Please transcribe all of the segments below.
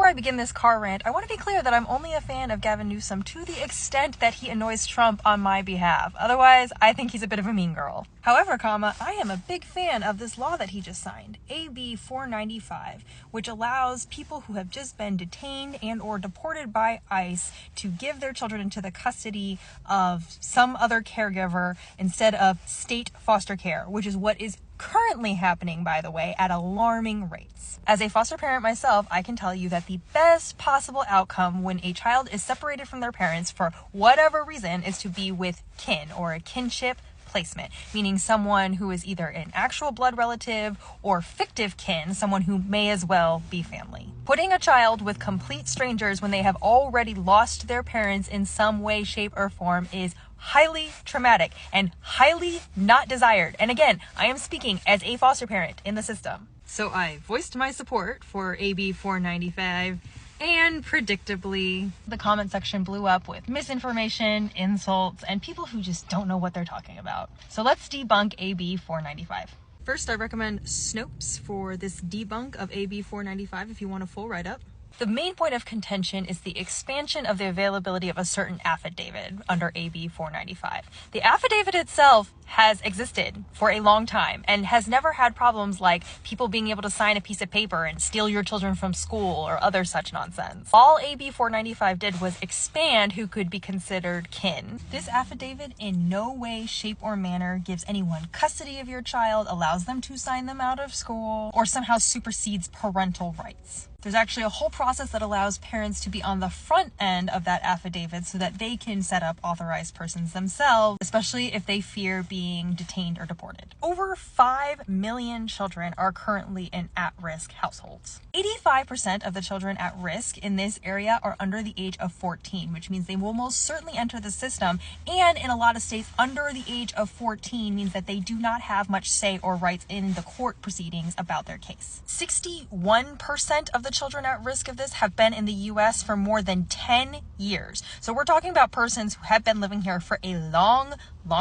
Before I begin this car rant, I want to be clear that I'm only a fan of Gavin Newsom to the extent that he annoys Trump on my behalf. Otherwise, I think he's a bit of a mean girl. However, I am a big fan of this law that he just signed, AB495, which allows people who have just been detained and or deported by ICE to give their children into the custody of some other caregiver instead of state foster care, which is what is currently happening, by the way, at alarming rates. As a foster parent myself, I can tell you that the best possible outcome when a child is separated from their parents for whatever reason is to be with kin or a kinship placement, meaning someone who is either an actual blood relative or fictive kin, someone who may as well be family. Putting a child with complete strangers when they have already lost their parents in some way, shape, or form is highly traumatic and highly not desired. And again, I am speaking as a foster parent in the system. So I voiced my support for AB 495, and predictably, the comment section blew up with misinformation, insults, and people who just don't know what they're talking about. So let's debunk AB 495. First, I recommend Snopes for this debunk of AB 495 if you want a full write-up. The main point of contention is the expansion of the availability of a certain affidavit under AB 495. The affidavit itself has existed for a long time and has never had problems like people being able to sign a piece of paper and steal your children from school or other such nonsense. All AB 495 did was expand who could be considered kin. This affidavit in no way, shape, or manner gives anyone custody of your child, allows them to sign them out of school, or somehow supersedes parental rights. There's actually a whole process that allows parents to be on the front end of that affidavit so that they can set up authorized persons themselves, especially if they fear being detained or deported. Over 5 million children are currently in at-risk households. 85% of the children at risk in this area are under the age of 14, which means they will most certainly enter the system, and in a lot of states, under the age of 14 means that they do not have much say or rights in the court proceedings about their case. 61% of the children at risk of this have been in the US for more than 10 years. So we're talking about persons who have been living here for a long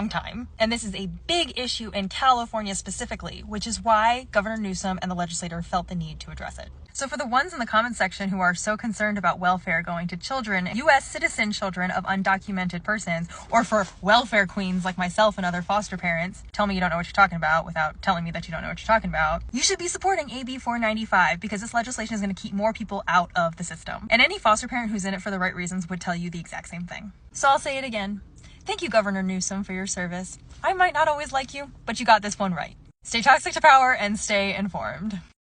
time. And this is a big issue in California specifically, which is why Governor Newsom and the legislature felt the need to address it. So for the ones in the comment section who are so concerned about welfare going to children, U.S. citizen children of undocumented persons, or for welfare queens like myself and other foster parents, tell me you don't know what you're talking about without telling me that you don't know what you're talking about, you should be supporting AB 495 because this legislation is going to keep more people out of the system. And any foster parent who's in it for the right reasons would tell you the exact same thing. So I'll say it again. Thank you, Governor Newsom, for your service. I might not always like you, but you got this one right. Stay toxic to power and stay informed.